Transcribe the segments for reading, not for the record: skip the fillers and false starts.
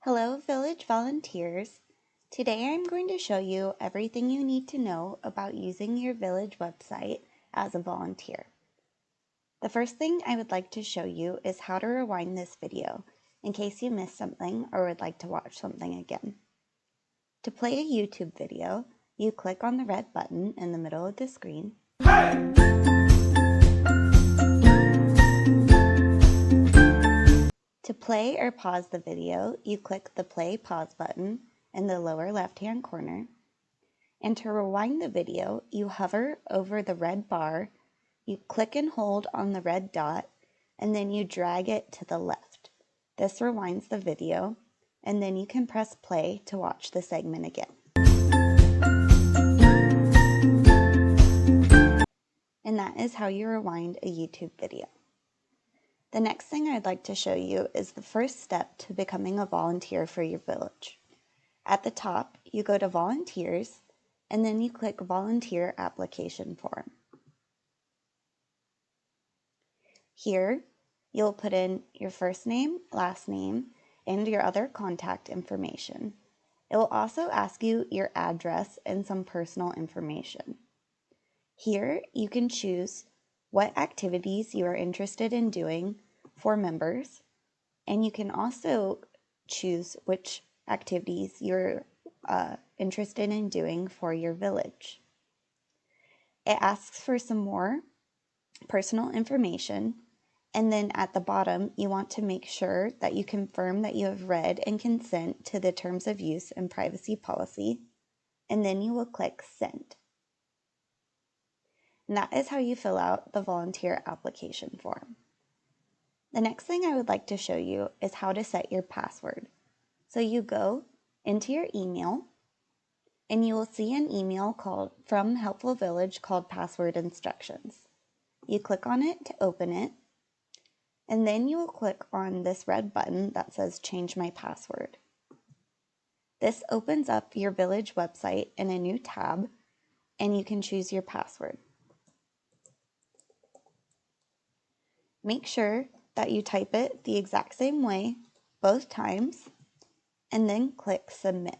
Hello, village volunteers. Today I'm going to show you everything you need to know about using your village website as a volunteer. The first thing I would like to show you is how to rewind this video in case you missed something or would like to watch something again. To play a YouTube video, you click on the red button in the middle of the screen. To play or pause the video, you click the play pause button in the lower left-hand corner. And to rewind the video, you hover over the red bar, you click and hold on the red dot, and then you drag it to the left. This rewinds the video, and then you can press play to watch the segment again. And that is how you rewind a YouTube video. The next thing I'd like to show you is the first step to becoming a volunteer for your village. At the top, you go to Volunteers, and then you click Volunteer Application Form. Here, you'll put in your first name, last name, and your other contact information. It will also ask you your address and some personal information. Here, you can choose what activities you are interested in doing for members, and you can also choose which activities you're interested in doing for your village. It asks for some more personal information, and then at the bottom, you want to make sure that you confirm that you have read and consent to the terms of use and privacy policy, and then you will click Send. And that is how you fill out the volunteer application form. The next thing I would like to show you is how to set your password. So you go into your email, and you will see an email from Helpful Village called Password Instructions. You click on it to open it, and then you will click on this red button that says Change My Password. This opens up your village website in a new tab, and you can choose your password. Make sure that you type it the exact same way both times, and then click Submit.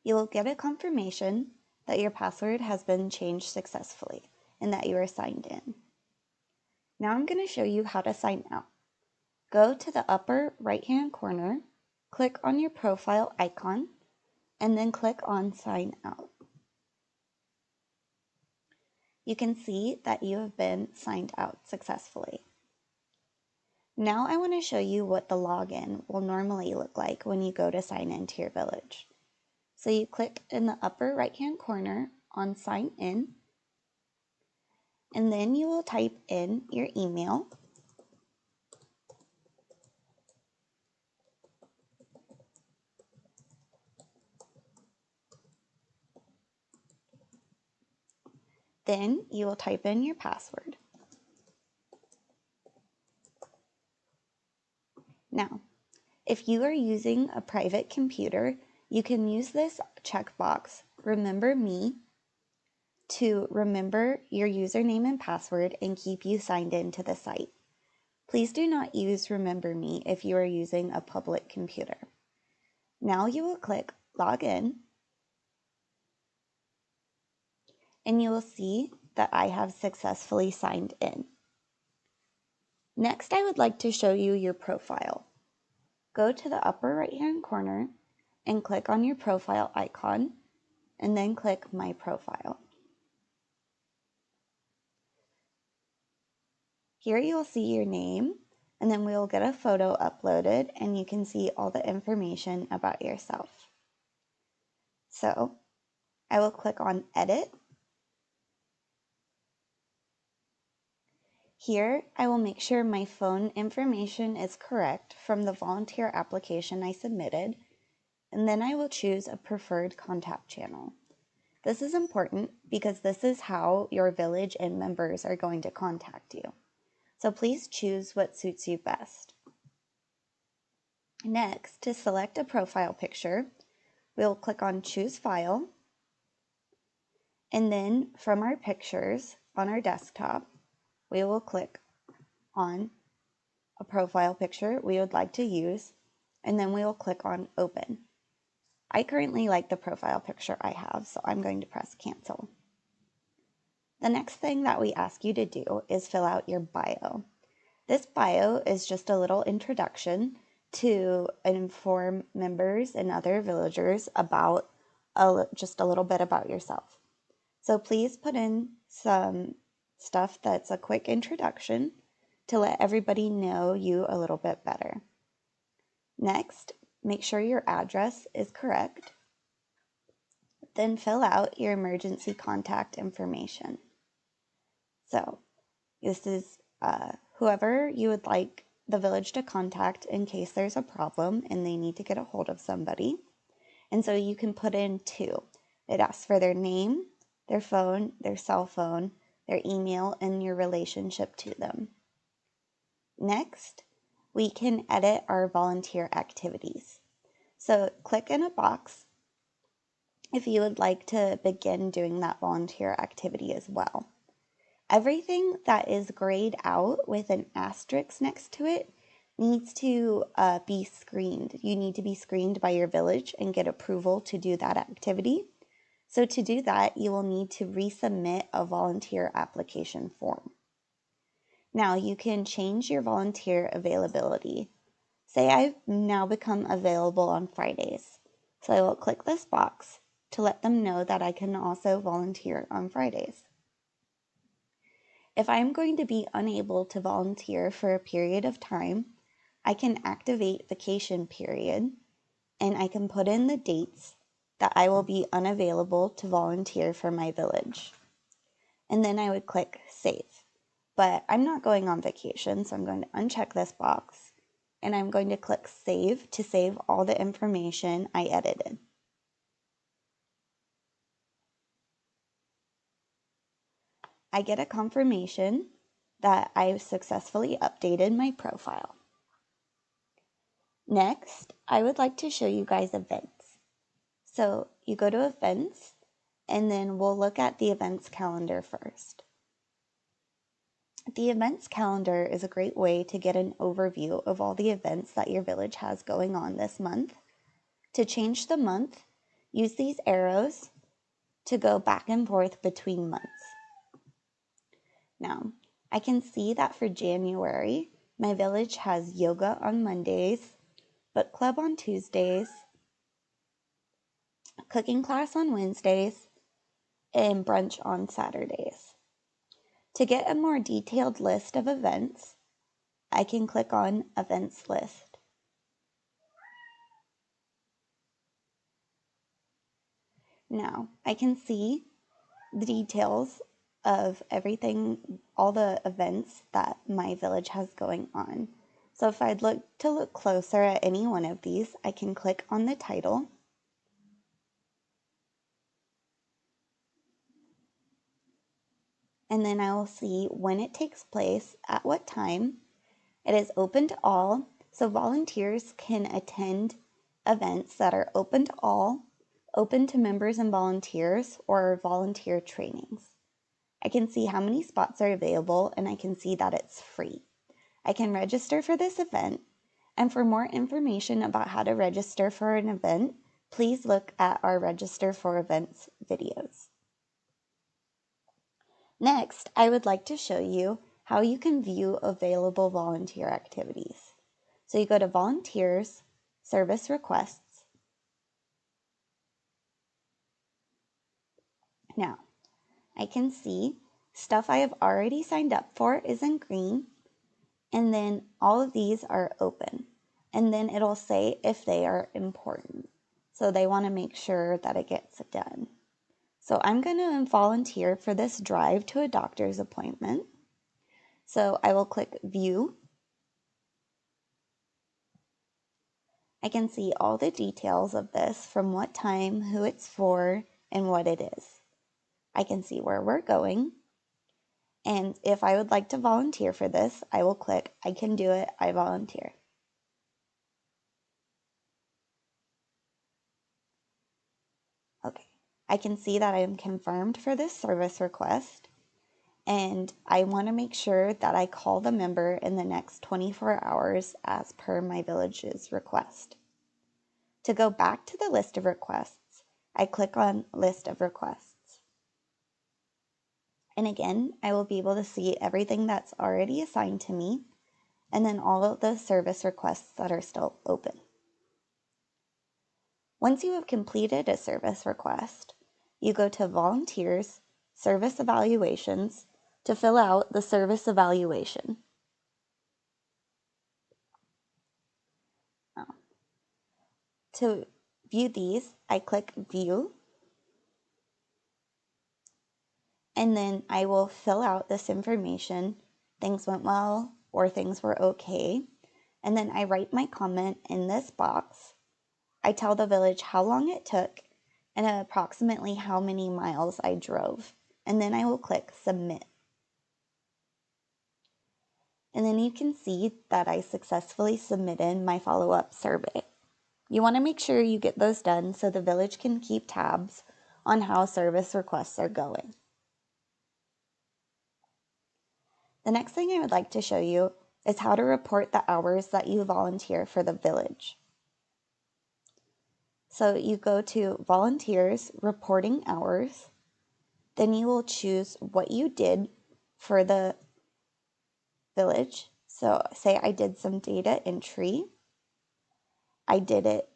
You will get a confirmation that your password has been changed successfully and that you are signed in. Now I'm going to show you how to sign out. Go to the upper right-hand corner, click on your profile icon, and then click on Sign Out. You can see that you have been signed out successfully. Now I want to show you what the login will normally look like when you go to sign into your village. So you click in the upper right-hand corner on Sign In, and then you will type in your email. Then you will type in your password. Now, if you are using a private computer, you can use this checkbox, Remember Me, to remember your username and password and keep you signed into the site. Please do not use Remember Me if you are using a public computer. Now you will click Login, and you will see that I have successfully signed in. Next, I would like to show you your profile. Go to the upper right-hand corner and click on your profile icon, and then click My Profile. Here you will see your name, and then we will get a photo uploaded, and you can see all the information about yourself. So, I will click on Edit. Here, I will make sure my phone information is correct from the volunteer application I submitted, and then I will choose a preferred contact channel. This is important because this is how your village and members are going to contact you. So please choose what suits you best. Next, to select a profile picture, we'll click on Choose File, and then from our pictures on our desktop, we will click on a profile picture we would like to use, and then we will click on Open. I currently like the profile picture I have, so I'm going to press Cancel. The next thing that we ask you to do is fill out your bio. This bio is just a little introduction to inform members and other villagers about just a little bit about yourself. So please put in some stuff that's a quick introduction to let everybody know you a little bit better. Next, make sure your address is correct. Then fill out your emergency contact information. So this is whoever you would like the village to contact in case there's a problem and they need to get a hold of somebody. And so you can put in 2. It asks for their name, their phone, their cell phone, their email, and your relationship to them. Next, we can edit our volunteer activities. So click in a box if you would like to begin doing that volunteer activity as well. Everything that is grayed out with an asterisk next to it needs to be screened. You need to be screened by your village and get approval to do that activity. So to do that, you will need to resubmit a volunteer application form. Now you can change your volunteer availability. Say I've now become available on Fridays. So I will click this box to let them know that I can also volunteer on Fridays. If I'm going to be unable to volunteer for a period of time, I can activate vacation period and I can put in the dates that I will be unavailable to volunteer for my village. And then I would click Save. But I'm not going on vacation, so I'm going to uncheck this box and I'm going to click Save to save all the information I edited. I get a confirmation that I've successfully updated my profile. Next, I would like to show you guys events. So you go to events and then we'll look at the events calendar first. The events calendar is a great way to get an overview of all the events that your village has going on this month. To change the month, use these arrows to go back and forth between months. Now, I can see that for January, my village has yoga on Mondays, book club on Tuesdays, cooking class on Wednesdays, and brunch on Saturdays. To get a more detailed list of events, I can click on Events List. Now, I can see the details of everything, all the events that my village has going on. So if I'd look closer at any one of these, I can click on the title. And then I will see when it takes place, at what time. It is open to all, so volunteers can attend events that are open to all, open to members and volunteers, or volunteer trainings. I can see how many spots are available and I can see that it's free. I can register for this event, and for more information about how to register for an event, please look at our Register for Events videos. Next, I would like to show you how you can view available volunteer activities. So you go to Volunteers, Service Requests. Now, I can see stuff I have already signed up for is in green, and then all of these are open. And then it'll say if they are important. So they want to make sure that it gets done. So I'm going to volunteer for this drive to a doctor's appointment. So I will click View. I can see all the details of this, from what time, who it's for, and what it is. I can see where we're going. And if I would like to volunteer for this, I will click I can do it, I volunteer. Okay, I can see that I am confirmed for this service request. and I want to make sure that I call the member in the next 24 hours as per my village's request. To go back to the list of requests, I click on List of Requests. And again, I will be able to see everything that's already assigned to me, and then all of the service requests that are still open. Once you have completed a service request, you go to Volunteers, Service Evaluations to fill out the service evaluation. To view these, I click View, and then I will fill out this information. Things went well or things were okay. And then I write my comment in this box. I tell the village how long it took and approximately how many miles I drove. And then I will click Submit. And then you can see that I successfully submitted my follow-up survey. You want to make sure you get those done so the village can keep tabs on how service requests are going. The next thing I would like to show you is how to report the hours that you volunteer for the village. So you go to Volunteers, Reporting Hours. Then you will choose what you did for the village. So say I did some data entry. I did it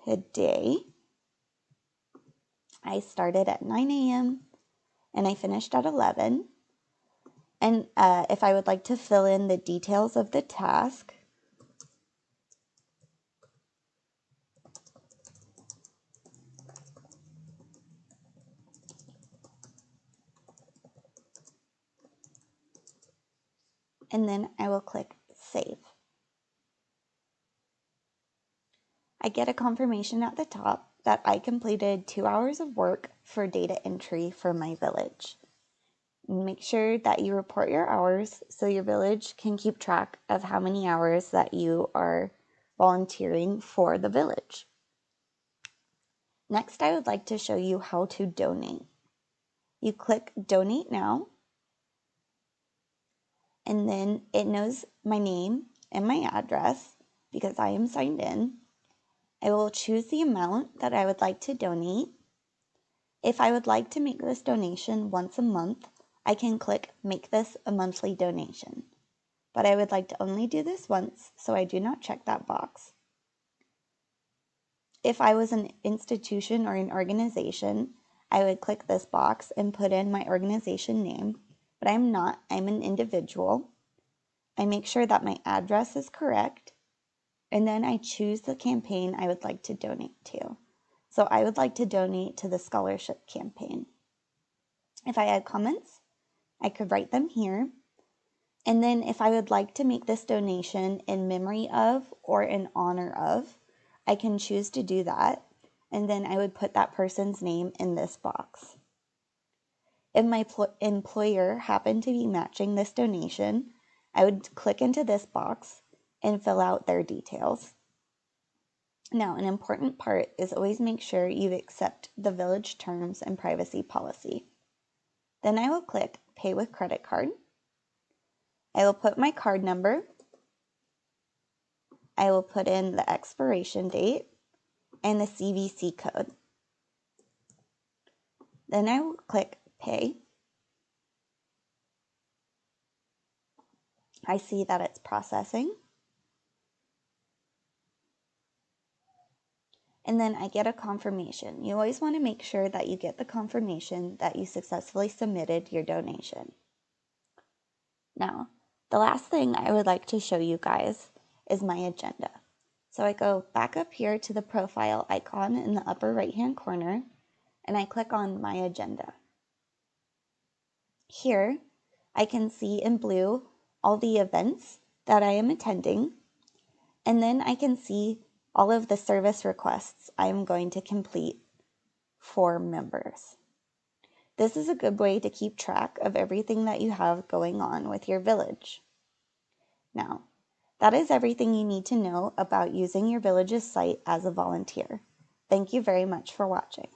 today. I started at 9 a.m. and I finished at 11. And if I would like to fill in the details of the task, and then I will click Save. I get a confirmation at the top that I completed 2 hours of work for data entry for my village. Make sure that you report your hours so your village can keep track of how many hours that you are volunteering for the village. Next, I would like to show you how to donate. You click Donate Now, and then it knows my name and my address because I am signed in. I will choose the amount that I would like to donate. If I would like to make this donation once a month, I can click Make This a Monthly Donation. But I would like to only do this once, so I do not check that box. If I was an institution or an organization, I would click this box and put in my organization name, but I'm not, I'm an individual. I make sure that my address is correct, and then I choose the campaign I would like to donate to. So I would like to donate to the scholarship campaign. If I had comments, I could write them here. And then if I would like to make this donation in memory of or in honor of, I can choose to do that. And then I would put that person's name in this box. If my employer happened to be matching this donation, I would click into this box and fill out their details. Now, an important part is always make sure you accept the village terms and privacy policy. Then I will click Pay with Credit Card. I will put my card number. I will put in the expiration date and the CVC code. Then I will click Pay. I see that it's processing. And then I get a confirmation. You always want to make sure that you get the confirmation that you successfully submitted your donation. Now, the last thing I would like to show you guys is my agenda. So I go back up here to the profile icon in the upper right-hand corner, and I click on My Agenda. Here, I can see in blue all the events that I am attending, and then I can see all of the service requests I am going to complete for members. This is a good way to keep track of everything that you have going on with your village. Now, that is everything you need to know about using your village's site as a volunteer. Thank you very much for watching.